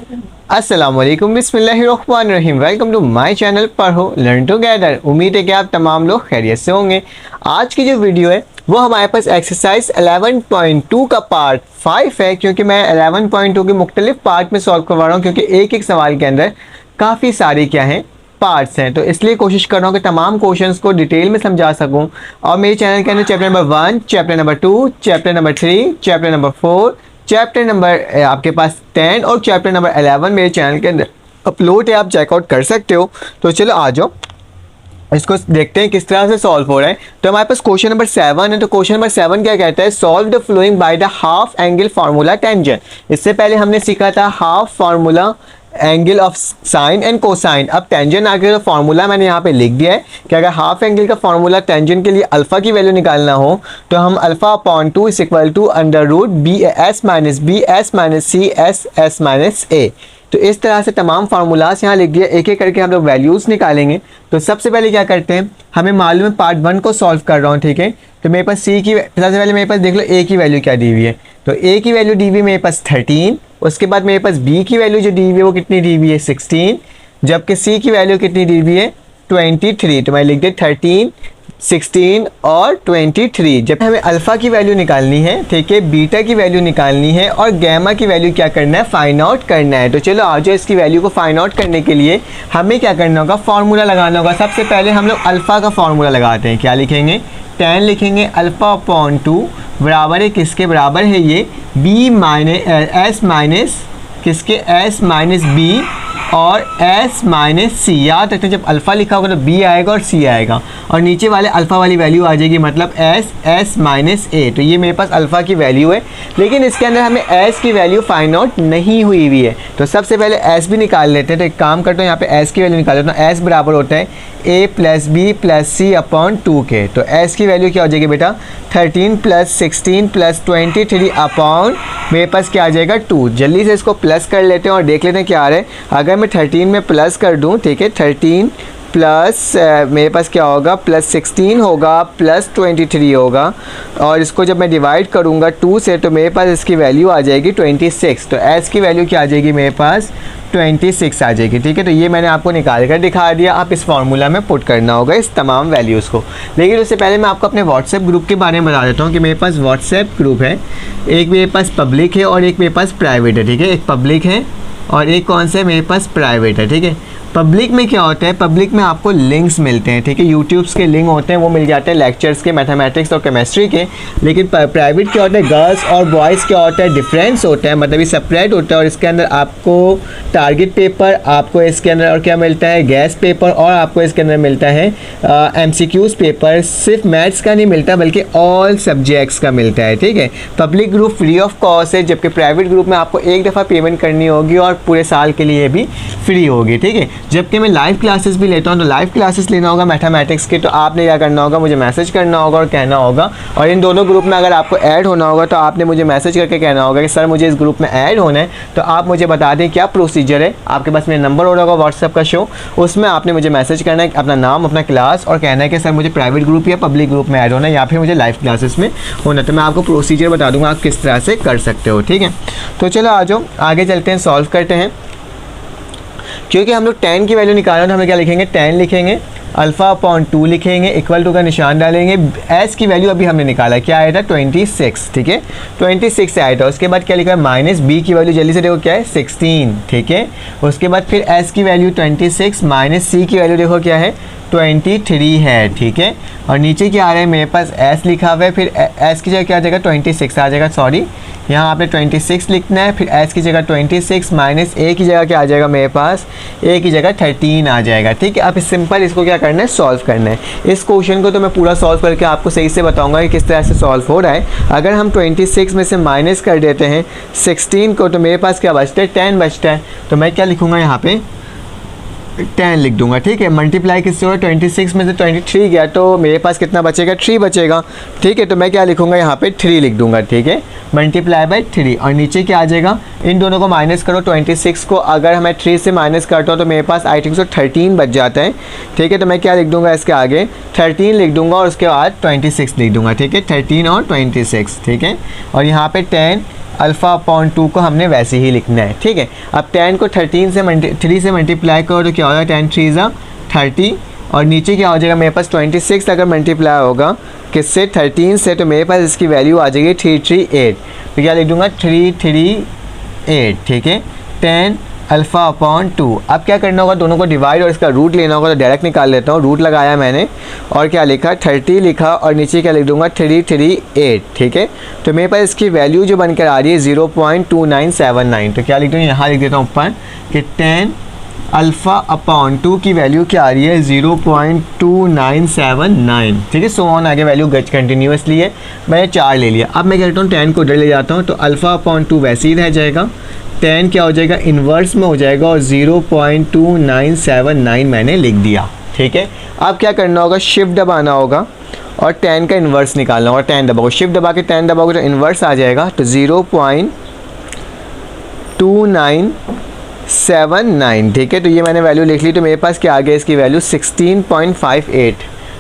अस्सलामुअलैकुम बिस्मिल्लाहिर्रहमानिर्रहीम। Welcome to my channel पढ़ो लर्न टुगेदर। उम्मीद है कि आप तमाम लोग खैरियत से होंगे। आज की जो वीडियो है वो हमारे पास एक्सरसाइज 11.2 का पार्ट 5 है, क्योंकि मैं 11.2 के मुख्तलिफ पार्ट में सॉल्व करवा रहा हूँ, क्योंकि एक एक सवाल के अंदर काफ़ी सारी क्या हैं पार्ट्स हैं, तो इसलिए कोशिश कर रहा हूँ कि तमाम क्वेश्चंस को डिटेल में समझा सकूँ। और मेरे चैनल के अंदर chapter number 1, chapter number 2, chapter number 3, chapter number 4, chapter number आपके पास 10 और चैप्टर नंबर 11 मेरे चैनल के अंदर अपलोड है, आप चेकआउट कर सकते हो। तो चलो आ जाओ, इसको देखते हैं किस तरह से सॉल्व हो रहा है। तो हमारे पास क्वेश्चन नंबर 7 है। तो क्वेश्चन नंबर 7 क्या कहता है, solve the flowing by the half angle formula tangent. इससे पहले हमने सीखा था half formula angle of sine and cosine. अब टेंजेंट आ गया, तो फार्मूला मैंने यहाँ पे लिख दिया है कि अगर हाफ एंगल का फार्मूला टेंजेंट के लिए अल्फा की वैल्यू निकालना हो तो हम alpha upon 2 is equal to under root b s minus b s minus c s s minus a. तो इस तरह से तमाम फार्मूलाज यहाँ लिख दिया, एक एक करके हम लोग वैल्यूज़ निकालेंगे। तो सबसे पहले क्या करते हैं, हमें मालूम है पार्ट 1 को सॉल्व कर रहा हूँ, ठीक है। तो मेरे पास सी की सबसे पहले मेरे पास देख लो ए की वैल्यू क्या दी हुई है। तो ए की वैल्यू दी हुई है मेरे पास 13। उसके बाद मेरे पास बी की वैल्यू जो दी हुई है वो कितनी दी हुई है 16, जबकि सी की वैल्यू कितनी दी हुई है 23। तो मैं लिख दे 13, 16 और 23। जब हमें अल्फ़ा की वैल्यू निकालनी है, ठीक है, बीटा की वैल्यू निकालनी है और गैमा की वैल्यू क्या करना है, फाइंड आउट करना है। तो चलो आ जाओ, इसकी वैल्यू को फाइंड आउट करने के लिए हमें क्या करना होगा, फार्मूला लगाना होगा। सबसे पहले हम लोग अल्फ़ा का फार्मूला लगाते हैं। क्या लिखेंगे, 10 लिखेंगे, अल्फ़ा अपॉन 2 बराबर है किसके बराबर है, ये बी माइनस एस माइनस किसके, एस माइनस बी और s माइनस सी। याद रखते हैं जब अल्फ़ा लिखा होगा तो b आएगा और c आएगा, और नीचे वाले अल्फ़ा वाली वैल्यू आ जाएगी, मतलब s माइनस a। तो ये मेरे पास अल्फ़ा की वैल्यू है, लेकिन इसके अंदर हमें s की वैल्यू फाइंड आउट नहीं हुई हुई है। तो सबसे पहले s भी निकाल लेते हैं। तो एक काम करते हैं, यहाँ पे s की वैल्यू निकाल लेते हैं। s बराबर होता है a plus b plus c upon 2 के। तो s की वैल्यू क्या हो जाएगी बेटा, 13 प्लस 16 प्लस 23 अपॉन मेरे पास क्या आ जाएगा 2। जल्दी से इसको प्लस कर लेते हैं और देख लेते हैं क्या आ रहा है। अगर मैं 13 में प्लस कर दूं, ठीक है, 13 प्लस मेरे पास क्या होगा, प्लस 16 होगा प्लस 23 होगा, और इसको जब मैं डिवाइड करूंगा 2 से तो मेरे पास इसकी वैल्यू आ जाएगी 26। तो s की वैल्यू क्या आ जाएगी मेरे पास 26 आ जाएगी, ठीक है। तो ये मैंने आपको निकाल कर दिखा दिया, आप इस फार्मूला में पुट करना होगा इस तमाम वैल्यूज़ को। लेकिन उससे पहले मैं आपको अपने व्हाट्सएप ग्रुप के बारे में बता देता हूँ कि मेरे पास व्हाट्सएप ग्रुप है, एक मेरे पास पब्लिक है और एक मेरे पास प्राइवेट है, ठीक है। एक पब्लिक है और एक कौन सा है, मेरे पास प्राइवेट है, ठीक है। पब्लिक में क्या होता है, पब्लिक में आपको लिंक्स मिलते हैं, ठीक है, यूट्यूब्स के लिंक होते हैं, वो मिल जाते हैं लेक्चर्स के, मैथमेटिक्स और केमिस्ट्री के। लेकिन प्राइवेट क्या होता है, गर्ल्स और बॉयज़ क्या होता है, डिफरेंस होता है, मतलब ये सेपरेट होता है। और इसके अंदर आपको टारगेट पेपर, आपको इसके अंदर और क्या मिलता है, गैस पेपर, और आपको इसके अंदर मिलता है MCQs पेपर। सिर्फ मैथ्स का नहीं मिलता बल्कि ऑल सब्जेक्ट्स का मिलता है, ठीक है। Public group free of cost है, जबकि प्राइवेट ग्रुप में आपको एक दफ़ा पेमेंट करनी होगी और पूरे साल के लिए भी फ्री होगी, ठीक है। जबकि मैं लाइव क्लासेस भी लेता हूँ, तो लाइव क्लासेस लेना होगा मैथमेटिक्स के, तो आपने क्या करना होगा, मुझे मैसेज करना होगा और कहना होगा। और इन दोनों ग्रुप में अगर आपको ऐड होना होगा तो आपने मुझे मैसेज करके कहना होगा कि सर मुझे इस ग्रुप में ऐड होना है। तो आप मुझे बता दें क्या प्रोसीजर है, आपके पास मेरा नंबर हो रहा होगा व्हाट्सएप का शो, उसमें आपने मुझे मैसेज करना है, अपना नाम, अपना क्लास, और कहना है कि सर मुझे प्राइवेट ग्रुप या पब्लिक ग्रुप में ऐड होना है या फिर मुझे लाइव क्लासेस में होना है। तो मैं आपको प्रोसीजर बता दूँगा आप किस तरह से कर सकते हो, ठीक है। तो चलो आ जाओ आगे चलते हैं, सॉल्व करते हैं। क्योंकि हम लोग 10 की वैल्यू निकाल रहे हैं तो हमें क्या लिखेंगे, 10 लिखेंगे, अल्फ़ा अपॉन 2 लिखेंगे, इक्वल टू का निशान डालेंगे। s की वैल्यू अभी हमने निकाला, क्या आया था 26, ठीक है, 26 आया था। उसके बाद क्या लिखा है, माइनस b की वैल्यू जल्दी से देखो क्या है 16, ठीक है। उसके बाद फिर s की वैल्यू 26 माइनस c की वैल्यू देखो क्या है 23 है, ठीक है। और नीचे क्या आ रहा है, मेरे पास s लिखा हुआ है, फिर s की जगह क्या आ जाएगा 26 आ जाएगा, सॉरी यहाँ आपने 26 लिखना है, फिर s की जगह 26 माइनस a की जगह क्या आ जाएगा, मेरे पास a की जगह 13 आ जाएगा, ठीक है। अब सिंपल इसको क्या करना है, सॉल्व करना है। इस क्वेश्चन को तो मैं पूरा सॉल्व करके आपको सही से बताऊंगा कि किस तरह से सॉल्व हो रहा है। अगर हम 26 में से माइनस कर देते हैं 16 को तो मेरे पास क्या बचता है, 10 बचता है। तो मैं क्या लिखूँगा, यहाँ पे 10 लिख दूंगा, ठीक है। मल्टीप्लाई किससे हो रहा है, 26 में से 23 गया तो मेरे पास कितना बचेगा, 3 बचेगा, ठीक है। तो मैं क्या लिखूंगा, यहाँ पे 3 लिख दूंगा, ठीक है, मल्टीप्लाई बाय 3। और नीचे क्या आ जाएगा, इन दोनों को माइनस करो, 26 को अगर मैं 3 से माइनस करता हूँ तो मेरे पास आई थिंक सो 13 बच जाता है, ठीक है। तो मैं क्या लिख दूंगा, इसके आगे 13 लिख दूंगा और उसके बाद 26 लिख दूंगा, ठीक है, 13 और 26, ठीक है। और यहाँ पे 10 अल्फ़ा अपॉन 2 को हमने वैसे ही लिखना है, ठीक है। अब 10 को 3 से मल्टीप्लाई करो तो क्या हो जाएगा, 10 3 ज़ा 30 और नीचे क्या हो जाएगा मेरे पास 26 अगर मल्टीप्लाई होगा किससे, 13 से, तो मेरे पास इसकी वैल्यू आ जाएगी 338। तो क्या लिख दूँगा 338, ठीक है। 10 अल्फ़ा अपॉन 2। अब क्या करना होगा, दोनों को डिवाइड और इसका रूट लेना होगा, तो डायरेक्ट निकाल लेता हूँ। रूट लगाया मैंने और क्या लिखा 30 लिखा और नीचे क्या लिख दूँगा 338, ठीक है। तो मेरे पास इसकी वैल्यू जो बनकर आ रही है 0.2979। तो क्या लिख दूँ, यहाँ लिख देता हूँ ऊपर कि 10 अल्फ़ा अपॉन 2 की वैल्यू क्या आ रही है 0.2979, ठीक है। सो ऑन आगे वैल्यू गच कंटिन्यूसली है, मैंने 4 ले लिया। अब मैं कहता हूँ 10 को इधर ले जाता हूँ, तो अल्फ़ा अपॉन 2 वैसे ही रह जाएगा, 10 क्या हो जाएगा इन्वर्स में हो जाएगा और 0.2979 मैंने लिख दिया, ठीक है। अब क्या करना होगा, शिफ्ट दबाना होगा और 10 का इन्वर्स निकालना होगा। 10 दबाओ, शिफ्ट दबा के 10 दबाओगे तो इन्वर्स आ जाएगा, तो 0.2979, ठीक है। तो ये मैंने वैल्यू लिख ली, तो मेरे पास क्या आ गया इसकी वैल्यू 16.58।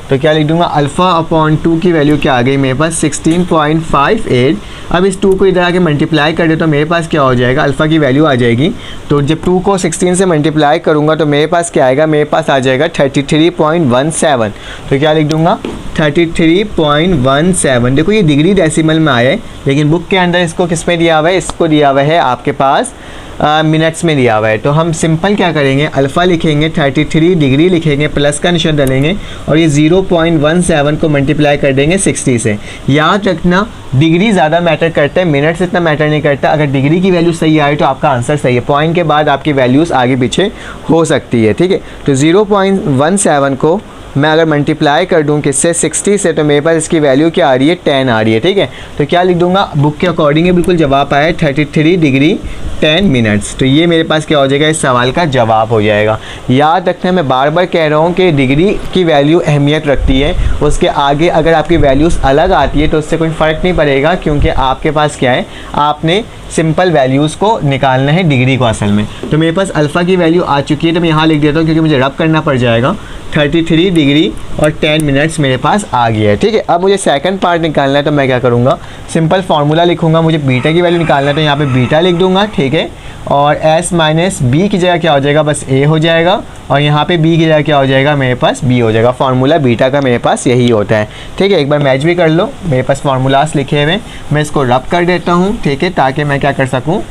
तो क्या लिख दूंगा, अल्फ़ा अपॉन 2 की वैल्यू क्या आ गई मेरे पास 16.58। अब इस 2 को इधर आके मल्टीप्लाई कर दे तो मेरे पास क्या हो जाएगा, अल्फ़ा की वैल्यू आ जाएगी। तो जब 2 को 16 से मल्टीप्लाई करूँगा तो मेरे पास क्या आएगा, मेरे पास आ जाएगा 33.17। तो क्या लिख दूँगा 33.17। देखो ये डिग्री डेसिमल में आया है, लेकिन बुक के अंदर इसको किस में दिया हुआ है, इसको दिया हुआ है आपके पास मिनट्स में दिया हुआ है। तो हम सिंपल क्या करेंगे, अल्फ़ा लिखेंगे, 33 डिग्री लिखेंगे, प्लस का निशान डालेंगे और ये 0.17 को मल्टीप्लाई कर देंगे 60 से। याद रखना डिग्री ज़्यादा मैटर करता है, मिनट्स इतना मैटर नहीं करता। अगर डिग्री की वैल्यू सही आए तो आपका आंसर सही है, पॉइंट के बाद आपकी वैल्यूज़ आगे पीछे हो सकती है, ठीक है। तो 0.17 को मैं अगर मल्टीप्लाई कर दूं किससे 60 से, तो मेरे पास इसकी वैल्यू क्या आ रही है 10 आ रही है, ठीक है। तो क्या लिख दूंगा, बुक के अकॉर्डिंग ही बिल्कुल जवाब आया 33 डिग्री 10 मिनट्स। तो ये मेरे पास क्या हो जाएगा, इस सवाल का जवाब हो जाएगा। याद रखना, मैं बार बार कह रहा हूँ कि डिग्री की वैल्यू अहमियत रखती है, उसके आगे अगर आपकी वैल्यूज़ अलग आती है तो उससे कोई फ़र्क नहीं पड़ेगा, क्योंकि आपके पास क्या है, आपने सिंपल वैल्यूज़ को निकालना है डिग्री को असल में। तो मेरे पास अल्फ़ा की वैल्यू आ चुकी है, तो मैं यहाँ लिख देता हूँ क्योंकि मुझे रब करना पड़ जाएगा। 33 डिग्री और 10 मिनट्स मेरे पास आ गया है, ठीक है। अब मुझे सेकंड पार्ट निकालना है, तो मैं क्या करूँगा, सिंपल फार्मूला लिखूँगा। मुझे बीटा की वैल्यू निकालना है तो यहाँ पे बीटा लिख दूँगा, ठीक है। और s माइनस बी की जगह क्या हो जाएगा, बस a हो जाएगा और यहाँ पे b की जगह क्या हो जाएगा, मेरे पास b हो जाएगा। फार्मूला बीटा का मेरे पास यही होता है, ठीक है। एक बार मैच भी कर लो, मेरे पास फार्मूलास लिखे हुए, मैं इसको रब कर देता हूँ, ठीक है, ताकि मैं क्या कर सकूँ,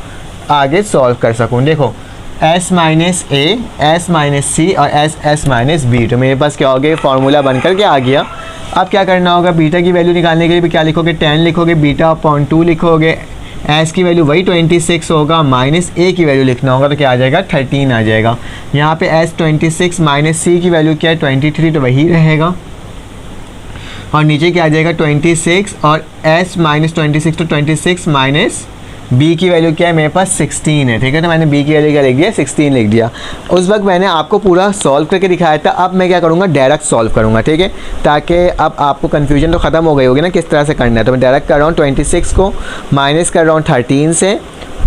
आगे सॉल्व कर सकूँ। देखो s माइनस ए, s माइनस सी और s माइनस बी, तो मेरे पास क्या हो गया, फार्मूला बनकर के आ गया। अब क्या करना होगा, बीटा की वैल्यू निकालने के लिए भी क्या लिखोगे, 10 लिखोगे, बीटा अपॉन 2 लिखोगे, s की वैल्यू वही 26 होगा, माइनस a की वैल्यू लिखना होगा, तो क्या आ जाएगा 13 आ जाएगा। यहाँ पे s 26 माइनस c की वैल्यू क्या है 23, तो वही रहेगा। और नीचे क्या आ जाएगा 26 और s माइनस 26, तो 26 माइनस b की वैल्यू क्या है, मेरे पास 16 है, ठीक है। तो मैंने b की वैल्यू क्या लिख दिया, 16 लिख दिया। उस वक्त मैंने आपको पूरा सॉल्व करके दिखाया था, अब मैं क्या करूँगा, डायरेक्ट सॉल्व करूँगा, ठीक है, ताकि अब आपको कन्फ्यूजन तो ख़त्म हो गई होगी ना किस तरह से करना है। तो मैं डायरेक्ट कर रहा हूँ 26 को माइनस कर रहा हूँ 13 से,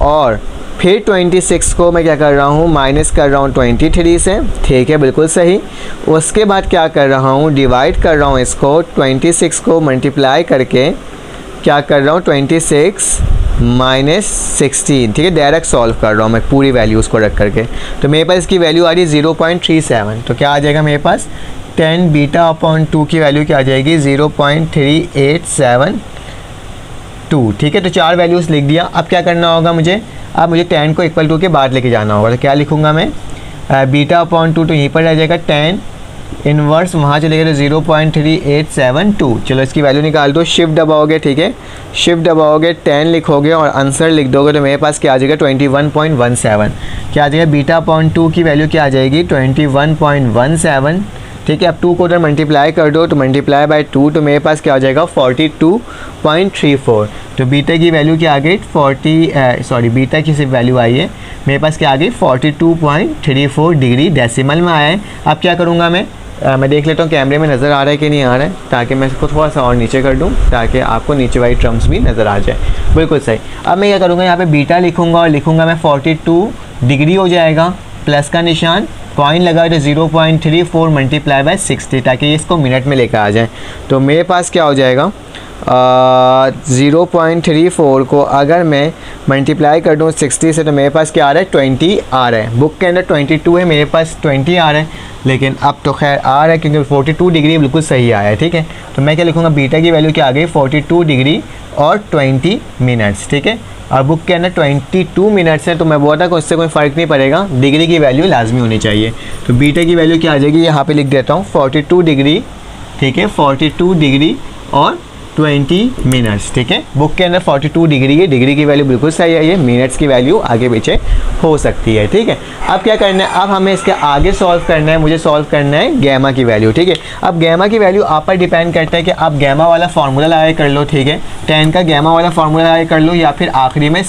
और फिर 26 को मैं क्या कर रहा हूँ, माइनस कर रहा हूँ 23 से, ठीक है, बिल्कुल सही। उसके बाद क्या कर रहा हूँ, डिवाइड कर रहा हूँ इसको, 26 को मल्टीप्लाई करके क्या कर रहा हूँ 26 माइनस 16, ठीक है। डायरेक्ट सॉल्व कर रहा हूँ मैं पूरी वैल्यूज़ को रख करके। तो मेरे पास इसकी वैल्यू आ रही है 0.37। तो क्या आ जाएगा मेरे पास, 10 बीटा अपॉन 2 की वैल्यू क्या आ जाएगी 0.3872, ठीक है। तो 4 वैल्यूज़ लिख दिया। अब क्या करना होगा मुझे, अब मुझे 10 को इक्वल टू के बाद लेके जाना होगा। तो क्या लिखूँगा मैं, बीटा अपॉन 2, तो यहीं पर रह जाएगा 10 इन्वर्स, वहाँ चले गए तो 0.3872। चलो इसकी वैल्यू निकाल दो, शिफ्ट दबाओगे, ठीक है, शिफ्ट दबाओगे 10 लिखोगे और आंसर लिख दोगे, तो मेरे पास क्या आ जाएगा 21.17। क्या आ जाएगा, बीटा अपॉन 2 की वैल्यू क्या आ जाएगी 21.17, ठीक है। अब 2 को उधर मल्टीप्लाई कर दो, तो मल्टीप्लाई बाय 2, तो मेरे पास क्या हो जाएगा 42.34। तो बीटा की वैल्यू क्या आ गई बीटा की सिर्फ वैल्यू आई है, मेरे पास क्या आ गई 42.34 डिग्री डेसिमल में आया है। अब क्या करूँगा मैं देख लेता हूँ कैमरे में नज़र आ रहा है कि नहीं आ रहा है, ताकि मैं इसको थोड़ा सा और नीचे कर दूँ ताकि आपको नीचे वाली टर्म्स भी नज़र आ जाए। बिल्कुल सही। अब मैं क्या करूँगा, यहाँ पे बीटा लिखूँगा और लिखूँगा मैं 42 डिग्री हो जाएगा, प्लस का निशान पॉइंट लगा तो 0.34 मल्टीप्लाई बाय 60 ताकि इसको मिनट में लेकर आ जाए। तो मेरे पास क्या हो जाएगा 0.34 को अगर मैं मल्टीप्लाई कर दूँ 60 से तो मेरे पास क्या आ रहा है 20 आ रहा है। बुक के अंदर 22 है, मेरे पास 20 आ रहा है, लेकिन अब तो खैर आ रहा है क्योंकि 42 डिग्री बिल्कुल सही आया है। ठीक है, तो मैं क्या लिखूँगा बीटा की वैल्यू क्या आ गई 42 डिग्री और 20 मिनट्स। ठीक है, और बुक के अंदर 22 मिनट्स है तो मैं बोलता कि उससे कोई फ़र्क नहीं पड़ेगा, डिग्री की वैल्यू लाजमी होनी चाहिए। तो बीटा की वैल्यू क्या आ जाएगी यहाँ पे लिख देता हूँ 42 डिग्री। ठीक है, 42 डिग्री और 20 मिनट्स। ठीक है, बुक के अंदर 42 डिग्री है, डिग्री की वैल्यू बिल्कुल सही है, ये मिनट्स की वैल्यू आगे पीछे हो सकती है। ठीक है, अब क्या करना है, अब हमें इसके आगे सॉल्व करना है, मुझे सॉल्व करना है गैमा की वैल्यू। ठीक है, अब गैमा की वैल्यू आप पर डिपेंड करता है कि आप गैमा वाला फार्मूला लगा कर लो। ठीक है, tan का गैमा वाला फार्मूला लगा कर लो, या फिर आखिरी में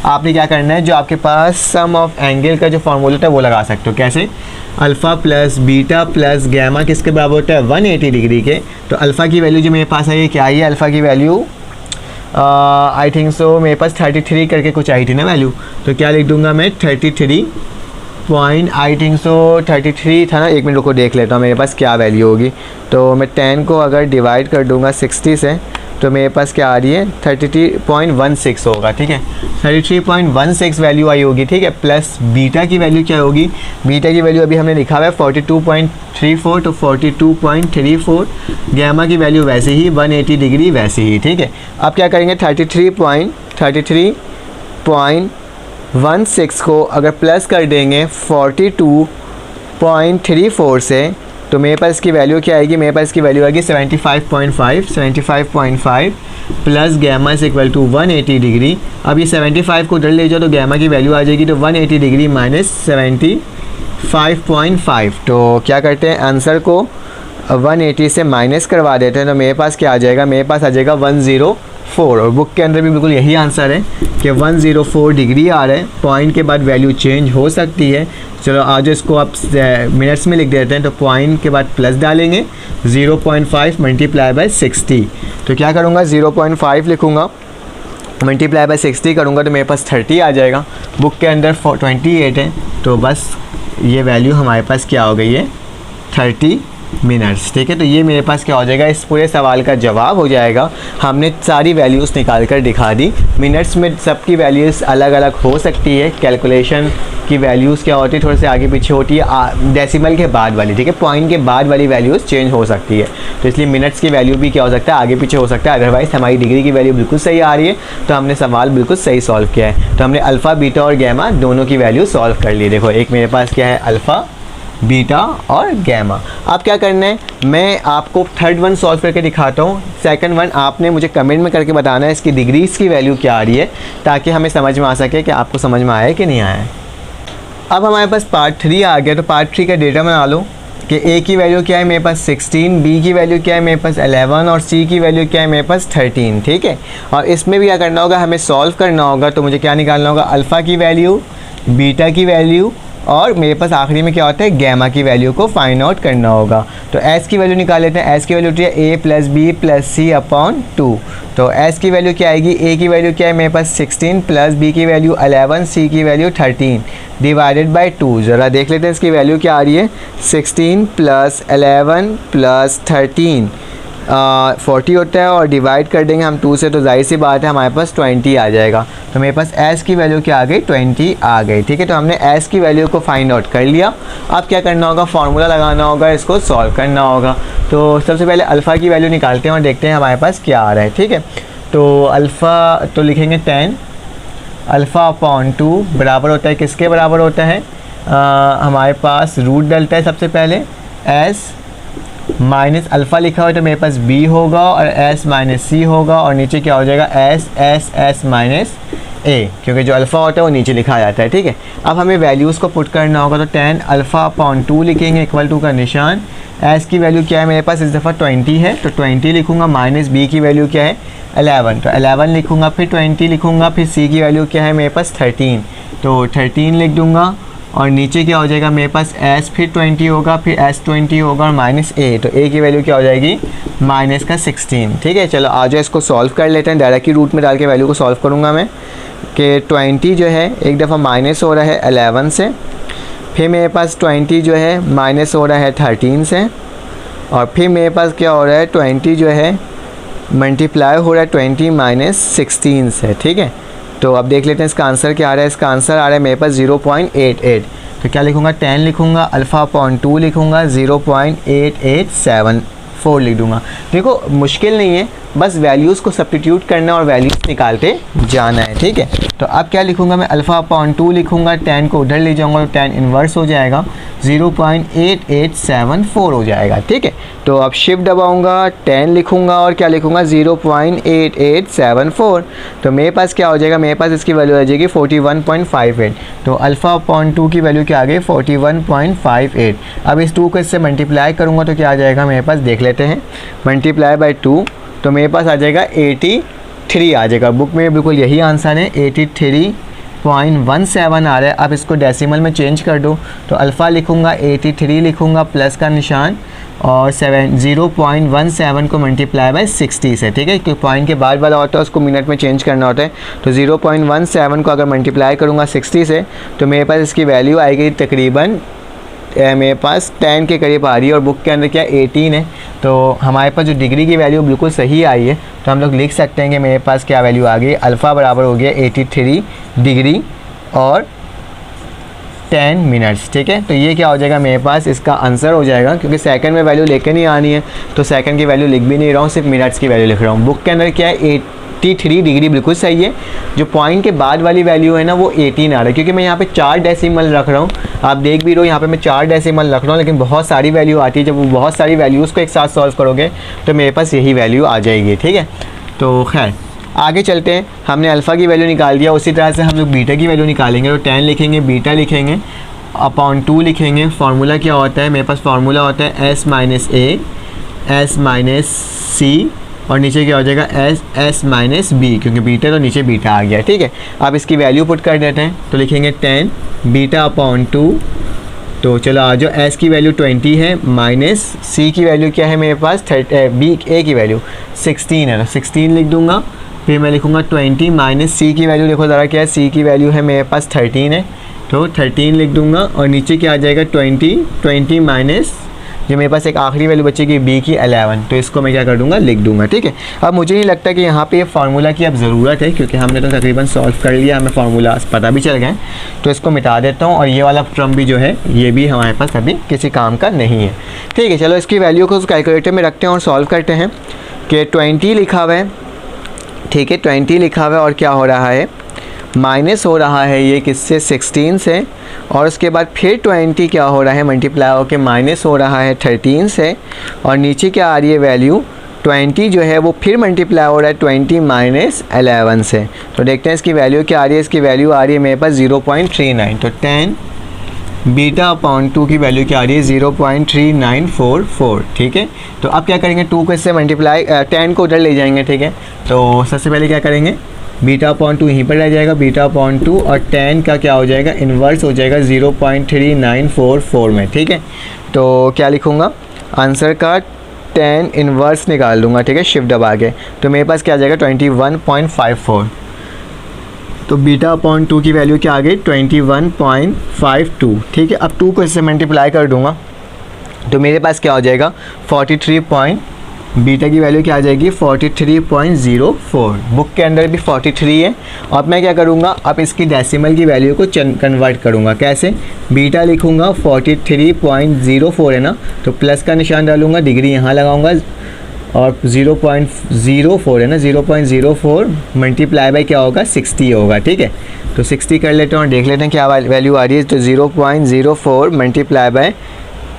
आपने क्या करना है जो आपके पास सम ऑफ एंगल का जो फार्मूला था वो लगा सकते हो। कैसे, alpha plus beta plus gamma किसके बराबर होता है 180 डिग्री के। तो अल्फ़ा की वैल्यू जो मेरे पास आई है क्या आई है, अल्फ़ा की वैल्यू आई थिंक सो मेरे पास 33 करके कुछ आई थी ना वैल्यू, तो क्या लिख दूंगा मैं 33 पॉइंट आई थिंक सो 33 था ना। एक मिनट रुको देख लेता हूँ मेरे पास क्या वैल्यू होगी। तो मैं 10 को अगर डिवाइड कर दूंगा 60 से तो मेरे पास क्या आ रही है 33.16 होगा। ठीक है, 33.16 वैल्यू आई होगी। ठीक है, प्लस बीटा की वैल्यू क्या होगी, बीटा की वैल्यू अभी हमने लिखा हुआ है 42.34, तो 42.34 गैमा की वैल्यू वैसे ही 180 डिग्री वैसे ही। ठीक है, अब क्या करेंगे 33.16 को अगर प्लस कर देंगे 42.34 से तो मेरे पास इसकी वैल्यू क्या आएगी, मेरे पास इसकी वैल्यू आएगी 75.5 plus gamma is equal to 180 degree. अब ये 75 को उधर ले जाओ तो गैमा की वैल्यू आ जाएगी, तो 180 डिग्री माइनस 75.5। तो क्या करते हैं आंसर को 180 से माइनस करवा देते हैं, तो मेरे पास क्या आ जाएगा, मेरे पास आ जाएगा 104। और बुक के अंदर भी बिल्कुल यही आंसर है कि 104 डिग्री आ रहा है। पॉइंट के बाद वैल्यू चेंज हो सकती है। चलो आज इसको आप मिनट्स में लिख देते हैं, तो पॉइंट के बाद प्लस डालेंगे 0.5 मल्टीप्लाई बाय 60। तो क्या करूँगा 0.5 लिखूँगा, मल्टीप्लाई बाय 60 करूँगा तो मेरे पास 30 आ जाएगा। बुक के अंदर 28 है, तो बस ये वैल्यू हमारे पास क्या हो गई है 30 मिनट्स। ठीक है, तो ये मेरे पास क्या हो जाएगा, इस पूरे सवाल का जवाब हो जाएगा। हमने सारी वैल्यूज़ निकाल कर दिखा दी। मिनट्स में सबकी वैल्यूज़ अलग अलग हो सकती है, कैलकुलेशन की वैल्यूज़ क्या होती है थोड़े से आगे पीछे होती है, डेसिमल के बाद वाली। ठीक है, पॉइंट के बाद वाली वैल्यूज़ चेंज हो सकती है, तो इसलिए मिनट्स की वैल्यू भी क्या हो सकता है आगे पीछे हो सकता है। अदरवाइज़ हमारी डिग्री की वैल्यू बिल्कुल सही आ रही है, तो हमने सवाल बिल्कुल सही सॉल्व किया है। तो हमने अल्फ़ा बीटा और गैमा दोनों की वैल्यू सॉल्व कर ली। देखो एक मेरे पास क्या है अल्फ़ा बीटा और गैमा। अब क्या करना है, मैं आपको थर्ड वन सॉल्व करके दिखाता हूँ। सेकंड वन आपने मुझे कमेंट में करके बताना है इसकी डिग्रीज़ की वैल्यू क्या आ रही है, ताकि हमें समझ में आ सके कि आपको समझ में आया है कि नहीं आया है। अब हमारे पास पार्ट 3 आ गया, तो पार्ट 3 का डेटा बना लो कि ए की वैल्यू क्या है मेरे पास 16, बी की वैल्यू क्या है मेरे पास 11 और सी की वैल्यू क्या है मेरे पास 13। ठीक है, और इसमें भी क्या करना होगा, हमें सॉल्व करना होगा। तो मुझे क्या निकालना होगा, अल्फ़ा की वैल्यू, बीटा की वैल्यू और मेरे पास आखिरी में क्या होता है गैमा की वैल्यू को फाइंड आउट करना होगा। तो एस की वैल्यू निकाल लेते हैं। एस की वैल्यू होती है ए plus b plus c upon 2। तो एस की वैल्यू क्या आएगी, ए की वैल्यू क्या है मेरे पास 16 प्लस बी की वैल्यू 11, सी की वैल्यू 13 डिवाइडेड बाय 2। ज़रा देख लेते हैं इसकी वैल्यू क्या आ रही है, 16 प्लस 11 प्लस 13 40 होता है, और डिवाइड कर देंगे हम 2 से, तो जाहिर सी बात है हमारे पास 20 आ जाएगा। तो मेरे पास एस की वैल्यू क्या आ गई 20 आ गई। ठीक है, तो हमने एस की वैल्यू को फाइंड आउट कर लिया। अब क्या करना होगा, फार्मूला लगाना होगा, इसको सॉल्व करना होगा। तो सबसे पहले अल्फ़ा की वैल्यू निकालते हैं और देखते हैं हमारे पास क्या आ रहा है। ठीक है, तो अल्फ़ा तो लिखेंगे 10 अल्फ़ा अपॉन 2 बराबर होता है किसके बराबर होता है, हमारे पास रूट डलता है सबसे पहले एस माइनस अल्फ़ा लिखा हुआ तो मेरे पास बी होगा और एस माइनस सी होगा, और नीचे क्या हो जाएगा एस एस एस माइनस ए, क्योंकि जो अल्फ़ा होता है वो नीचे लिखा जाता है। ठीक है, अब हमें वैल्यूज़ को पुट करना होगा। तो 10 अल्फ़ा अपॉन 2 लिखेंगे इक्वल टू का निशान। एस की वैल्यू क्या है मेरे पास इस दफ़ा 20 है, तो 20 लिखूँगा, माइनस बी की वैल्यू क्या है 11, तो 11 लिखूँगा, फिर 20 लिखूँगा, फिर सी की वैल्यू क्या है मेरे पास 13, तो 13 लिख दूँगा, और नीचे क्या हो जाएगा मेरे पास एस फिर 20 होगा, फिर एस 20 होगा और माइनस ए, तो ए की वैल्यू क्या हो जाएगी माइनस का 16। ठीक है, चलो आ जाओ इसको सॉल्व कर लेते हैं। डायरेक्ट की रूट में डाल के वैल्यू को सॉल्व करूँगा मैं कि 20 जो है एक दफ़ा माइनस हो रहा है 11 से, फिर मेरे पास 20 जो है माइनस हो रहा है 13 से, और फिर मेरे पास क्या हो रहा है 20 जो है मल्टीप्लाई हो रहा है 20 माइनस 16 से, ठीक है। तो अब देख लेते हैं इसका आंसर क्या आ रहा है। इसका आंसर आ रहा है मेरे पास 0.88। तो क्या लिखूँगा 10 लिखूँगा, अल्फ़ा अपॉन 2 लिखूँगा, 0.8874 लिख दूँगा। देखो मुश्किल नहीं है, बस वैल्यूज़ को सब्स्टिट्यूट करना और वैल्यूज़ निकालते जाना है, ठीक है। तो अब क्या लिखूँगा मैं, अल्फ़ा अपॉन 2 लिखूँगा, 10 को उधर ले जाऊँगा तो 10 इन्वर्स हो जाएगा, 0.8874 हो जाएगा, ठीक है। तो अब शिफ्ट दबाऊँगा, 10 लिखूँगा और क्या लिखूँगा 0.8874। तो मेरे पास क्या हो जाएगा, मेरे पास इसकी वैल्यू आ जाएगी 41.58। तो अल्फ़ा अपॉन 2 की वैल्यू क्या आ गई 41.58। अब इस 2 को इससे मल्टीप्लाई करूँगा तो क्या आ जाएगा मेरे पास, देख लेते हैं, मल्टीप्लाई बाई 2 तो मेरे पास आ जाएगा 83 आ जाएगा। बुक में बिल्कुल यही आंसर है, 83.17 आ रहा है। अब इसको डेसिमल में चेंज कर दो तो अल्फ़ा लिखूँगा 83 लिखूँगा प्लस का निशान और 0.17 को मल्टीप्लाई बाय 60 से, ठीक है, क्योंकि पॉइंट के बाद वाला होता है उसको मिनट में चेंज करना होता है। तो 0.17 को अगर मल्टीप्लाई करूँगा 60 से तो मेरे पास इसकी वैल्यू आएगी तकरीबन मेरे पास 10 के करीब आ रही है, और बुक के अंदर क्या 18 है। तो हमारे पास जो डिग्री की वैल्यू बिल्कुल सही आई है, तो हम लोग लिख सकते हैं कि मेरे पास क्या वैल्यू आ गई, अल्फ़ा बराबर हो गया 83 डिग्री और 10 मिनट्स, ठीक है। तो ये क्या हो जाएगा मेरे पास, इसका आंसर हो जाएगा, क्योंकि सेकंड में वैल्यू लेकर नहीं आनी है तो सेकंड की वैल्यू लिख भी नहीं रहा हूँ, सिर्फ मिनट्स की वैल्यू लिख रहा हूँ। बुक के अंदर क्या है 83 डिग्री बिल्कुल सही है, जो पॉइंट के बाद वाली वैल्यू है ना वो 18 आ रहा है, क्योंकि मैं यहाँ पे 4 डेसिमल रख रहा हूँ। आप देख भी रहे हो यहाँ पे मैं 4 डेसिमल रख रहा हूँ, लेकिन बहुत सारी वैल्यू आती है। जब वो बहुत सारी वैल्यूज़ को एक साथ सॉल्व करोगे तो मेरे पास यही वैल्यू आ जाएगी, ठीक है। तो खैर आगे चलते हैं, हमने अल्फ़ा की वैल्यू निकाल दिया, उसी तरह से हम लोग बीटा की वैल्यू निकालेंगे। तो 10 लिखेंगे, बीटा लिखेंगे, अपॉन 2 लिखेंगे। फार्मूला क्या होता है, मेरे पास फार्मूला होता है s माइनस ए, s माइनस सी, और नीचे क्या हो जाएगा s माइनस बी, क्योंकि बीटा तो नीचे बीटा आ गया, ठीक है। अब इसकी वैल्यू पुट कर देते हैं, तो लिखेंगे 10 बीटा अपॉन 2। तो चलो आ जाओ, s की वैल्यू 20 है, माइनस c की वैल्यू क्या है मेरे पास b a की वैल्यू 16 है, तो 16 लिख दूंगा। फिर मैं लिखूँगा 20 माइनस c की वैल्यू, देखो ज़रा क्या है, c की वैल्यू है मेरे पास 13 है, तो 13 लिख दूंगा। और नीचे क्या आ जाएगा 20 माइनस जो मेरे पास एक आखिरी वैल्यू बचेगी b की 11, तो इसको मैं क्या कर दूंगा, लिख दूंगा, ठीक है। अब मुझे नहीं लगता कि यहाँ पे ये फार्मूला की अब ज़रूरत है, क्योंकि हमने तो तकरीबन सॉल्व कर लिया, हमें फार्मूला पता भी चल गए। तो इसको मिटा देता हूँ, और ये वाला टर्म भी जो है ये भी हमारे पास अभी किसी काम का नहीं है, ठीक है। चलो इसकी वैल्यू को कैलकुलेटर में रखते हैं और सॉल्व करते हैं। कि 20 लिखा हुआ है, ठीक है, 20 लिखा हुआ है, और क्या हो रहा है माइनस हो रहा है ये किससे 16 से, और उसके बाद फिर 20 क्या हो रहा है मल्टीप्लाई होकर माइनस हो रहा है 13 से, और नीचे क्या आ रही है वैल्यू 20 जो है वो फिर मल्टीप्लाई हो रहा है 20 माइनस 11 से। तो देखते हैं इसकी वैल्यू क्या आ रही है। इसकी वैल्यू आ रही है मेरे पास 0.39। तो 10 बीटा अपॉन 2 की वैल्यू क्या आ रही है 0.3944, ठीक है। तो अब क्या करेंगे, 2 को इससे मल्टीप्लाई 10 को उधर ले जाएंगे, ठीक है। तो सबसे पहले क्या करेंगे, बीटा अपॉन 2 यहीं पर रह जाएगा, बीटा अपॉन 2, और 10 का क्या हो जाएगा, इन्वर्स हो जाएगा 0.3944 में, ठीक है। तो क्या लिखूँगा, आंसर का 10 इन्वर्स निकाल दूँगा, ठीक है, शिफ्ट दबा के। तो मेरे पास क्या आ जाएगा 21.54। तो बीटा अपॉन 2 की वैल्यू क्या आ गई 21.52, ठीक है। अब 2 को इससे मल्टीप्लाई कर दूँगा तो मेरे पास क्या हो जाएगा 43 बीटा की वैल्यू क्या आ जाएगी 43.04। बुक के अंदर भी 43 है। अब मैं क्या करूँगा, अब इसकी डेसिमल की वैल्यू को कन्वर्ट करूँगा। कैसे, बीटा लिखूँगा 43.04 है ना, तो प्लस का निशान डालूँगा, डिग्री यहाँ लगाऊँगा, और 0.04 है ना, 0.04 मल्टीप्लाई बाई क्या होगा 60 होगा, ठीक है। तो 60 कर लेते हैं और देख लेते हैं क्या वैल्यू आ रही है। तो 0.04 मल्टीप्लाई बाई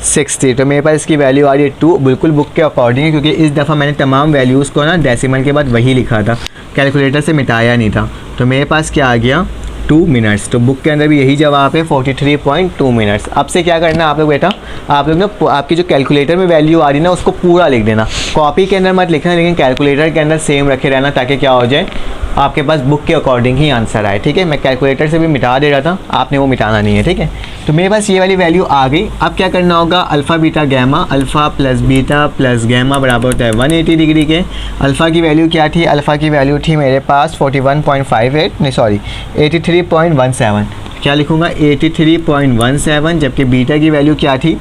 60, तो मेरे पास इसकी वैल्यू आ रही है 2, बिल्कुल बुक के अकॉर्डिंग है, क्योंकि इस दफ़ा मैंने तमाम वैल्यूज़ को ना डेसिमल के बाद वही लिखा था, कैलकुलेटर से मिटाया नहीं था। तो मेरे पास क्या आ गया 2 मिनट्स। तो बुक के अंदर भी यही जवाब है 43.2 मिनट्स। अब से क्या करना है आप लोग बेटा, आप लोग ना आपकी जो कैलकुलेटर में वैल्यू आ रही है ना उसको पूरा लिख देना, कॉपी के अंदर मत लिखना, लेकिन कैलकुलेटर के अंदर सेम रखे रहना, ताकि क्या हो जाए आपके पास बुक के अकॉर्डिंग ही आंसर आए, ठीक है। मैं कैलकुलेटर से भी मिटा दे रहा था, आपने वो मिटाना नहीं है, ठीक है। तो मेरे पास ये वाली वैल्यू आ गई। अब क्या करना होगा, alpha beta gamma, alpha plus beta plus gamma बराबर होता है 180 डिग्री के। अल्फ़ा की वैल्यू क्या थी, अल्फ़ा की वैल्यू थी मेरे पास 41.58 नहीं सॉरी 83.17, क्या लिखूँगा 83.17, जबकि बीटा की वैल्यू क्या थी,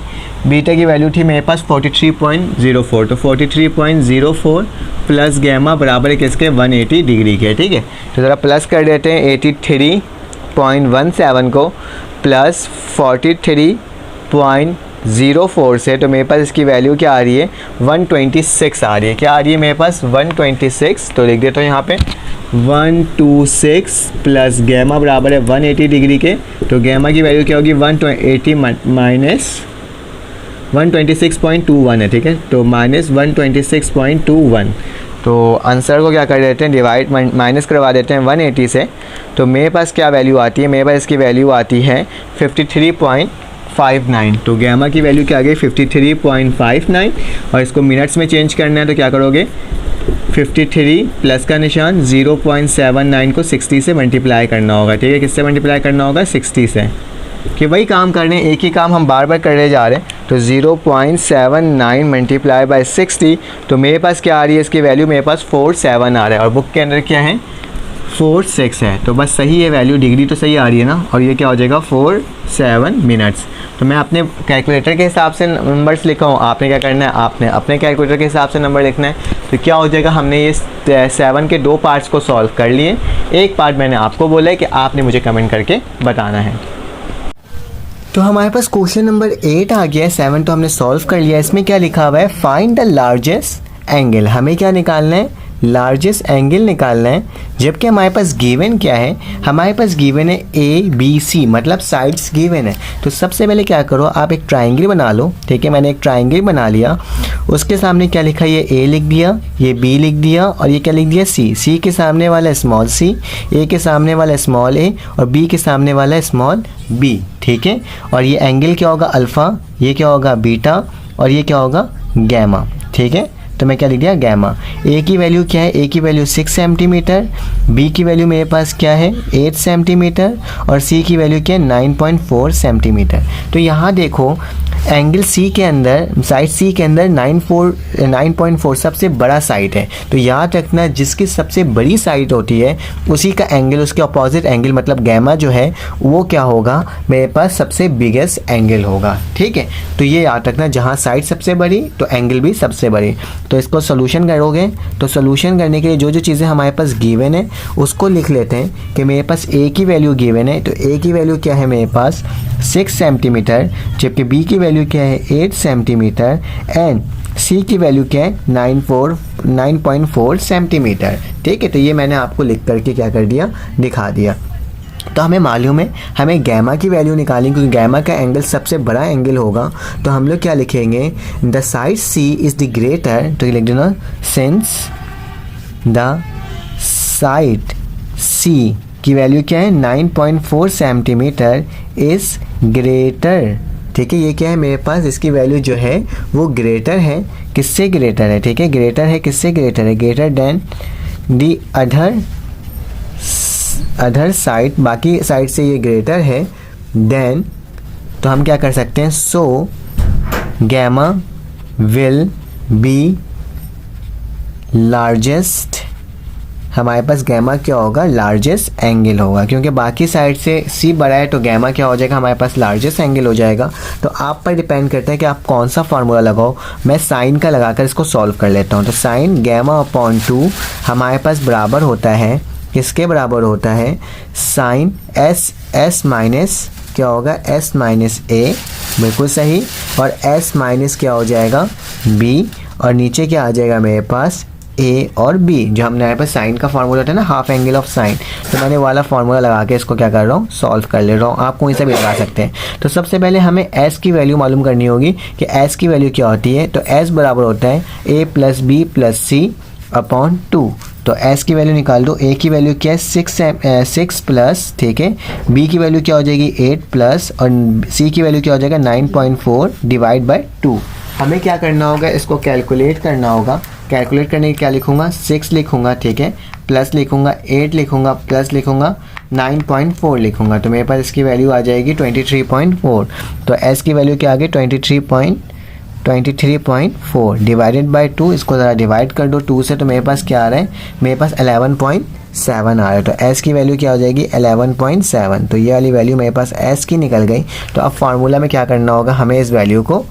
बीटा की वैल्यू थी मेरे पास 43.04। तो 43.04 प्लस गैमा बराबर है किसके, 180 डिग्री के। ठीक है, तो ज़रा प्लस कर देते हैं 83.17 को प्लस 43.04 से, तो मेरे पास इसकी वैल्यू क्या आ रही है, 126 आ रही है। क्या आ रही है मेरे पास, 126। तो लिख देता हूँ यहाँ पे 126 प्लस गैमा बराबर है 180 डिग्री के। तो गैमा की वैल्यू क्या होगी, 180 माइनस 126.21 है। ठीक है, तो माइनस 126.21। तो आंसर को क्या कर देते हैं, डिवाइड माइनस करवा देते हैं 180 से। तो मेरे पास क्या वैल्यू आती है, मेरे पास इसकी वैल्यू आती है 53.59। तो गैमा की वैल्यू क्या आ गई, 53.59। और इसको मिनट्स में चेंज करना है तो क्या करोगे, 53 प्लस का निशान 0.79 को 60 से मल्टीप्लाई करना होगा। ठीक है, किससे मल्टीप्लाई करना होगा, 60 से, कि वही काम करने, एक ही काम हम बार बार करने जा रहे हैं। तो 0.79 मल्टीप्लाई बाय 60, तो मेरे पास क्या आ रही है, इसकी वैल्यू मेरे पास 47 आ रहा है, और बुक के अंदर क्या है 46 है। तो बस सही है वैल्यू, डिग्री तो सही आ रही है ना, और ये क्या हो जाएगा 47 मिनट्स। तो मैं अपने कैलकुलेटर के हिसाब से नंबर्स लिखा हूँ, आपने क्या करना है, आपने अपने कैलकुलेटर के हिसाब से नंबर लिखना है। तो क्या हो जाएगा, हमने ये 7 के 2 पार्ट्स को सॉल्व कर लिए, एक पार्ट मैंने आपको बोला है कि आपने मुझे कमेंट करके बताना है। तो हमारे पास क्वेश्चन नंबर 8 आ गया है, 7 तो हमने सॉल्व कर लिया। इसमें क्या लिखा हुआ है, फाइंड द लार्जेस्ट एंगल। हमें क्या निकालना है, लार्जेस्ट एंगल निकालना है। जबकि हमारे पास गिवन क्या है, हमारे पास गिवन है ABC, मतलब साइड्स गिवन है। तो सबसे पहले क्या करो, आप एक ट्राइंगल बना लो। ठीक है, मैंने एक ट्राइंगल बना लिया, उसके सामने क्या लिखा, ये A लिख दिया, ये B लिख दिया, और ये क्या लिख दिया C के सामने वाला स्मॉल c, A के सामने वाला स्मॉल a, और B के सामने वाला स्मॉल b। ठीक है, और ये एंगल क्या होगा, अल्फ़ा, ये क्या होगा बीटा, और ये क्या होगा गैमा। ठीक है, तो मैं क्या लिख दिया, गैमा। ए की वैल्यू क्या है, ए की वैल्यू 6 सेंटीमीटर, बी की वैल्यू मेरे पास क्या है 8 सेंटीमीटर, और सी की वैल्यू क्या है 9.4 सेंटीमीटर। तो यहाँ देखो एंगल सी के अंदर, साइड सी के अंदर 9.4 सबसे बड़ा साइड है। तो याद रखना, जिसकी सबसे बड़ी साइड होती है उसी का एंगल, उसके अपोजिट एंगल मतलब गैमा जो है वो क्या होगा, मेरे पास सबसे बिगेस्ट एंगल होगा। ठीक है, तो ये याद रखना, जहाँ साइड सबसे बड़ी तो एंगल भी सबसे बड़ी। तो इसको सोल्यूशन करोगे, तो सोल्यूशन करने के लिए जो जो चीज़ें हमारे पास गिवन है उसको लिख लेते हैं। कि मेरे पास ए की वैल्यू गिवन है, तो ए की वैल्यू क्या है मेरे पास 6 सेंटीमीटर, जबकि बी की वैल्यू क्या है 8 सेंटीमीटर, एंड सी की वैल्यू क्या है 9.4 सेंटीमीटर। ठीक है, तो ये मैंने आपको लिख करके क्या कर दिया, दिखा दिया। तो हमें मालूम है, हमें गैमा की वैल्यू निकालेंगे, क्योंकि गैमा का एंगल सबसे बड़ा एंगल होगा। तो हम लोग क्या लिखेंगे, the side c is the greater, तो ये लिख देना, सिंस द साइड सी की वैल्यू क्या है 9.4 सेंटीमीटर इज़ ग्रेटर। ठीक है, ये क्या है मेरे पास, इसकी वैल्यू जो है वो ग्रेटर है, किससे ग्रेटर है, ठीक है, ग्रेटर है किससे, ग्रेटर है greater than the other side, बाकी साइड से ये ग्रेटर है। देन तो हम क्या कर सकते हैं, सो गैमा विल बी लार्जेस्ट, हमारे पास गैमा क्या होगा, लार्जेस्ट एंगल होगा, क्योंकि बाकी साइड से सी बड़ा है तो गैमा क्या हो जाएगा, हमारे पास लार्जेस्ट एंगल हो जाएगा। तो आप पर डिपेंड करता है कि आप कौन सा फार्मूला लगाओ। मैं साइन का लगाकर इसको सॉल्व कर लेता हूँ। तो साइन गैमा अपॉन 2 हमारे पास बराबर होता है, किसके बराबर होता है, साइन एस माइनस क्या होगा, एस माइनस ए, बिल्कुल सही, और एस माइनस क्या हो जाएगा बी, और नीचे क्या आ जाएगा मेरे पास ए और बी, जो हमने यहाँ पर साइन का फार्मूला था ना, हाफ एंगल ऑफ साइन, तो मैंने वाला फार्मूला लगा के इसको क्या कर रहा हूँ, सॉल्व कर ले रहा हूँ। आप कोई सा भी लगा सकते हैं। तो सबसे पहले हमें एस की वैल्यू मालूम करनी होगी कि एस की वैल्यू क्या होती है। तो एस बराबर होता है ए plus b plus c upon 2। तो एस की वैल्यू निकाल दो। ए की वैल्यू क्या है 6 प्लस, ठीक है, बी की वैल्यू क्या हो जाएगी 8 प्लस, और सी की वैल्यू क्या हो जाएगा 9.4 डिवाइड बाई 2। हमें क्या करना होगा, इसको कैलकुलेट करना होगा। कैलकुलेट करने के क्या लिखूंगा, 6 लिखूंगा, ठीक है, प्लस लिखूंगा 8 लिखूंगा, प्लस लिखूंगा 9.4 लिखूंगा। तो मेरे पास इसकी वैल्यू आ जाएगी 23.4। तो एस की वैल्यू क्या आ गई 23.4 डिवाइडेड बाई 2। इसको ज़रा डिवाइड कर दो 2 से, तो मेरे पास क्या आ रहा है, मेरे पास 7 आ रहा है, तो s की वैल्यू क्या हो जाएगी 11.7। तो ये वाली वैल्यू मेरे पास s की निकल गई। तो अब फार्मूला में क्या करना होगा, हमें इस वैल्यू को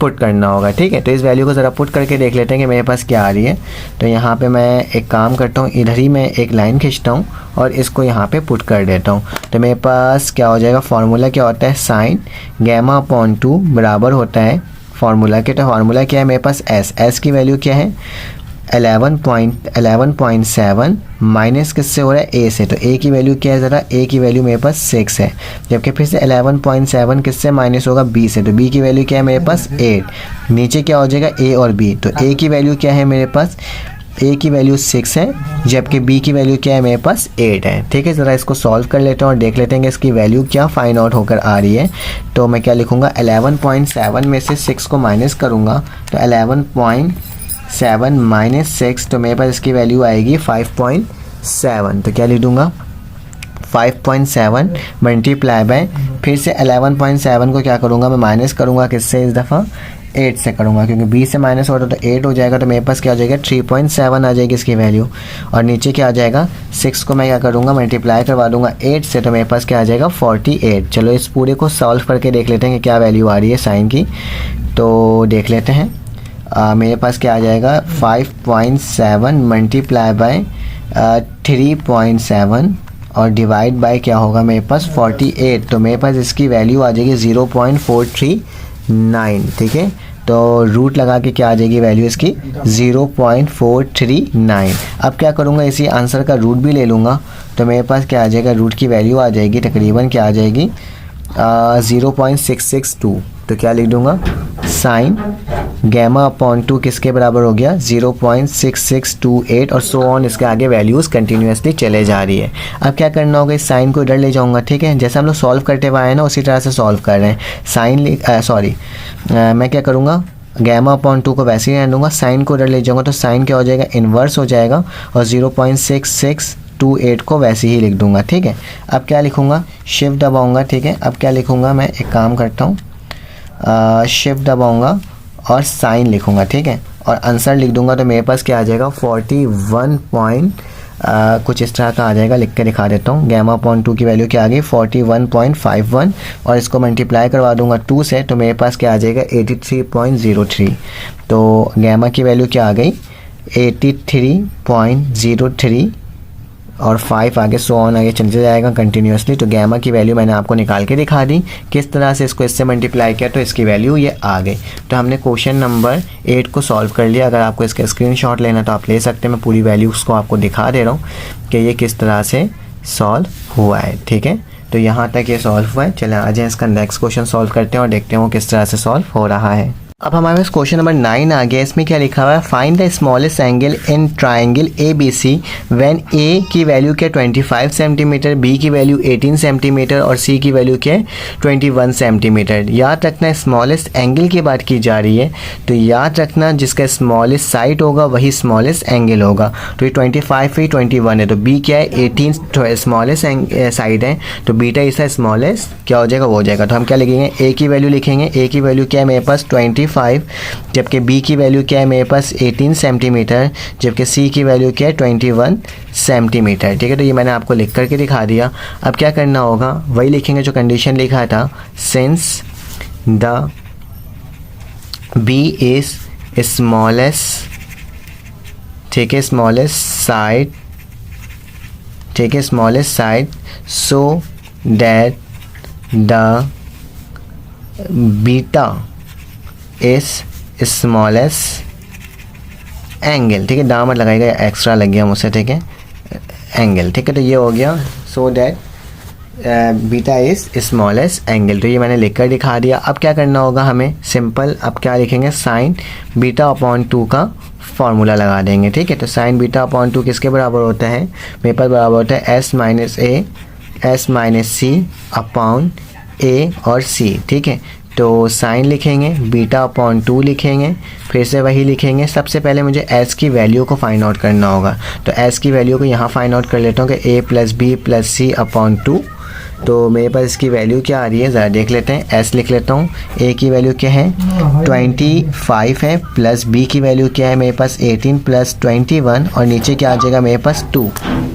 पुट करना होगा, ठीक है। तो इस वैल्यू को ज़रा पुट करके देख लेते हैं कि मेरे पास क्या आ रही है। तो यहाँ पे मैं एक काम करता हूँ, इधर ही मैं एक लाइन खींचता हूँ और इसको यहाँ पे पुट कर देता हूँ। तो मेरे पास क्या हो जाएगा, फार्मूला क्या होता है, साइन गैमा अपॉन 2 बराबर होता है फार्मूला के। तो फार्मूला क्या है मेरे पास, s की वैल्यू क्या है 11.7 माइनस किससे हो रहा है, a से। तो a की वैल्यू क्या है, ज़रा a की वैल्यू मेरे पास 6 है, जबकि फिर से 11.7 किससे माइनस होगा, b से। तो b की वैल्यू क्या है मेरे पास 8। नीचे क्या हो जाएगा a और b। तो a की वैल्यू क्या है मेरे पास, a की वैल्यू 6 है, जबकि b की वैल्यू क्या है मेरे पास 8 है, ठीक है। ज़रा इसको सॉल्व कर लेते हैं और देख लेते हैं कि इसकी वैल्यू क्या फाइंड आउट होकर आ रही है। तो मैं क्या लिखूँगा, 11.7 में से 6 को माइनस करूँगा, तो 11.7 माइनस 6, तो मेरे पास इसकी वैल्यू आएगी 5.7। तो क्या लिख दूँगा, 5.7 मल्टीप्लाई बाय, फिर से 11.7 को क्या करूँगा मैं माइनस करूँगा, किससे इस दफ़ा 8 से करूँगा, क्योंकि 20 से माइनस हो रहा तो 8 हो जाएगा। तो मेरे पास क्या हो जाएगा 3.7 आ जाएगी इसकी वैल्यू। और नीचे क्या आ जाएगा, 6 को मैं क्या करूँगा मल्टीप्लाई करवा दूँगा 8 से, तो मेरे पास क्या आ जाएगा 48। चलो इस पूरे को सॉल्व करके देख लेते हैं कि क्या वैल्यू आ रही है साइन की। तो देख लेते हैं, मेरे पास क्या आ जाएगा 5.7 मल्टीप्लाई बाय 3.7 और डिवाइड बाय क्या होगा मेरे पास 48। तो मेरे पास इसकी वैल्यू आ जाएगी 0.439, ठीक है। तो रूट लगा के क्या आ जाएगी वैल्यू इसकी 0.439। अब क्या करूँगा, इसी आंसर का रूट भी ले लूँगा, तो मेरे पास क्या आ जाएगा, रूट की वैल्यू आ जाएगी तकरीबन क्या आ जाएगी 0.662। तो क्या लिख दूँगा, साइन गैमा अपॉन 2 किसके बराबर हो गया 0.6628 और सो ऑन, इसके आगे वैल्यूज़ कंटिन्यूसली चले जा रही है। अब क्या करना होगा, इस साइन को इधर ले जाऊंगा, ठीक है। जैसे हम लोग सॉल्व करते हुए आए ना उसी तरह से सॉल्व कर रहे हैं। साइन मैं क्या करूँगा, गैमा अपॉन 2 को वैसे ही रहने दूँगा, साइन को इधर ले जाऊँगा, तो साइन क्या हो जाएगा इन्वर्स हो जाएगा और 0.6628 को वैसे ही लिख दूँगा, ठीक है। अब क्या लिखूँगा, शिफ्ट दबाऊँगा, ठीक है। अब क्या लिखूँगा, मैं एक काम करता हूँ, शिफ्ट दबाऊँगा और साइन लिखूँगा, ठीक है, और आंसर लिख दूंगा। तो मेरे पास क्या आ जाएगा 41 कुछ इस तरह का आ जाएगा, लिख के दिखा देता हूँ। गैमा अपॉन 2 की वैल्यू क्या आ गई 41.51 और इसको मल्टीप्लाई करवा दूंगा 2 से, तो मेरे पास क्या आ जाएगा 83.03। तो गैमा की वैल्यू क्या आ गई 83.03 और 5 आगे सो ऑन आगे चलते जाएगा कंटिन्यूसली। तो गैमा की वैल्यू मैंने आपको निकाल के दिखा दी, किस तरह से इसको इससे मल्टीप्लाई किया तो इसकी वैल्यू ये आ गई। तो हमने क्वेश्चन नंबर 8 को सॉल्व कर लिया। अगर आपको इसका स्क्रीनशॉट लेना तो आप ले सकते हैं, मैं पूरी वैल्यूज़ को आपको दिखा दे रहा हूँ कि ये किस तरह से सॉल्व हुआ है, ठीक है। तो यहाँ तक ये सॉल्व हुआ है। चलें आ जाए इसका नेक्स्ट क्वेश्चन सॉल्व करते हैं और देखते हैं वो किस तरह से सॉल्व हो रहा है। अब हमारे पास क्वेश्चन नंबर 9 आ गया। इसमें क्या लिखा हुआ है, find the smallest angle in triangle ABC when A की वैल्यू क्या 25 सेंटीमीटर, B की वैल्यू 18 सेंटीमीटर और C की वैल्यू क्या 21 सेंटीमीटर। याद रखना स्मॉलेस्ट एंगल की बात की जा रही है, तो याद रखना जिसका स्मॉलेस्ट साइड होगा वही स्मॉलेस्ट एंगल होगा। तो ये 25 है 21 है, तो B क्या है 18 स्मॉलेस्ट साइड है, तो बीटा इसका स्मॉलेस्ट क्या हो जाएगा वो हो जाएगा। तो हम क्या लिखेंगे, A की वैल्यू लिखेंगे, A की वैल्यू क्या है मेरे पास 25, जबकि B की वैल्यू क्या है मेरे पास 18 सेंटीमीटर, जबकि C की वैल्यू क्या है 21 सेंटीमीटर, ठीक है। तो ये मैंने आपको लिख करके दिखा दिया। अब क्या करना होगा, वही लिखेंगे जो कंडीशन लिखा था, since the B is smallest, ठीक है, स्मॉलेस्ट साइड, ठीक है, smallest side, so that the beta इस स्मॉलेस्ट एंगल, ठीक है, दामत लगाएगा एक्स्ट्रा लग गया मुझसे, ठीक है, एंगल, ठीक है। तो ये हो गया so that beta is smallest angle. तो ये मैंने लिख कर दिखा दिया। अब क्या करना होगा हमें, सिंपल अब क्या लिखेंगे, साइन बीटा अपॉन 2 का फार्मूला लगा देंगे, ठीक है। तो साइन बीटा अपॉन 2 किसके बराबर होता है, मेरे पास बराबर होता है एस माइनस सी अपॉन ए और सी, ठीक है। तो साइन लिखेंगे, बीटा अपॉन 2 लिखेंगे, फिर से वही लिखेंगे। सबसे पहले मुझे s की वैल्यू को फाइंड आउट करना होगा, तो s की वैल्यू को यहाँ फाइंड आउट कर लेता हूँ कि a plus b plus c upon 2। तो मेरे पास इसकी वैल्यू क्या आ रही है ज़रा देख लेते हैं। s लिख लेता हूँ, a की वैल्यू क्या है 25 है, प्लस b की वैल्यू क्या है मेरे पास 18 प्लस 21 और नीचे क्या आ जाएगा मेरे पास 2।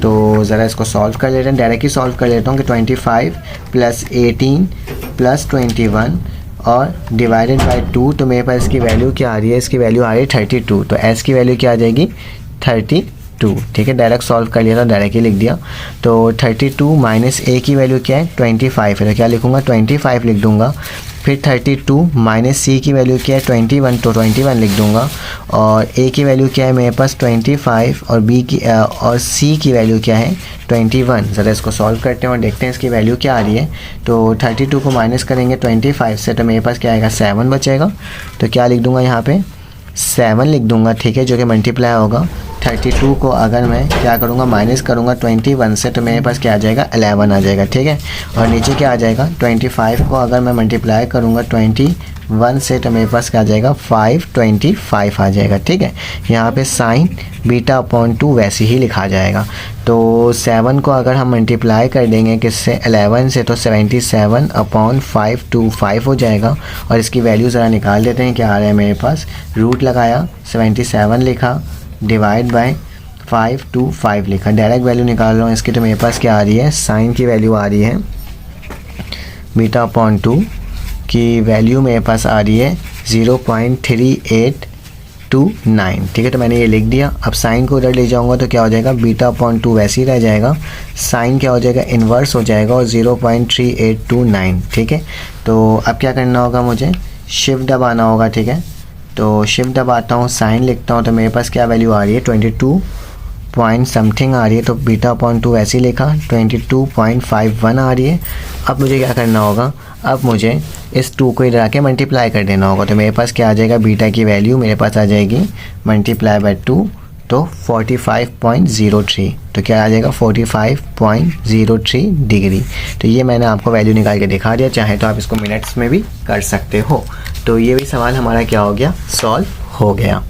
तो ज़रा इसको सॉल्व कर लेते हैं, डायरेक्ट ही सॉल्व कर लेता हूँ कि 25 + 18 + 21 और डिवाइडेड बाय 2, तो मेरे पास इसकी वैल्यू क्या आ रही है, इसकी वैल्यू आ रही है 32। तो एस की वैल्यू क्या आ जाएगी 32, ठीक है। डायरेक्ट सॉल्व कर लिया था, डायरेक्ट ही लिख दिया। तो 32 माइनस ए की वैल्यू क्या है 25 है, तो क्या लिखूँगा 25 लिख दूँगा। फिर 32 माइनस सी की वैल्यू क्या है 21, तो 21 लिख दूँगा। और ए की वैल्यू क्या है मेरे पास 25 और बी की और सी की वैल्यू क्या है 21। ज़रा इसको सॉल्व करते हैं और देखते हैं इसकी वैल्यू क्या आ रही है। तो 32 को माइनस करेंगे 25 से, तो मेरे पास क्या आएगा 7 बचेगा। तो क्या लिख दूँगा यहाँ पे 7 लिख दूँगा, ठीक है, जो कि मल्टीप्लाई होगा 32 को अगर मैं क्या करूँगा माइनस करूँगा 21 से, तो मेरे पास क्या आ जाएगा 11 आ जाएगा, ठीक है। और नीचे क्या आ जाएगा 25 को अगर मैं मल्टीप्लाई करूँगा 21 से, तो मेरे पास क्या आ जाएगा 525 आ जाएगा, ठीक है। यहाँ पे साइन β/2 वैसे ही लिखा जाएगा। तो 7 को अगर हम मल्टीप्लाई कर देंगे किससे 11 से, तो 77/525 हो जाएगा। और इसकी वैल्यू ज़रा निकाल देते हैं, क्या आ रहा है मेरे पास, रूट लगाया 77 लिखा डिवाइड बाय 525 लिखा, डायरेक्ट वैल्यू निकाल रहा हूँ इसकी। तो मेरे पास क्या आ रही है, साइन की वैल्यू आ रही है β/2 की वैल्यू मेरे पास आ रही है 0.3829, ठीक है। तो मैंने ये लिख दिया। अब साइन को उधर ले जाऊंगा तो क्या हो जाएगा β/2 वैसे ही रह जाएगा, साइन क्या हो जाएगा इन्वर्स हो जाएगा और 0.3829, ठीक है। तो अब क्या करना होगा, मुझे शिफ्ट दबाना होगा, ठीक है। तो शिफ्ट दबाता हूँ, साइन लिखता हूँ, तो मेरे पास क्या वैल्यू आ रही है 22 पॉइंट समथिंग आ रही है। तो β/2 वैसे ही लिखा 22.51 आ रही है। अब मुझे क्या करना होगा, अब मुझे इस 2 को इधर आके मल्टीप्लाई कर देना होगा। तो मेरे पास क्या आ जाएगा, बीटा की वैल्यू मेरे पास आ जाएगी मल्टीप्लाई बाय 2, तो 45.03, तो क्या आ जाएगा 45.03 डिग्री। तो ये मैंने आपको वैल्यू निकाल के दिखा दिया, चाहे तो आप इसको मिनट्स में भी कर सकते हो। तो ये भी सवाल हमारा क्या हो गया, सॉल्व हो गया।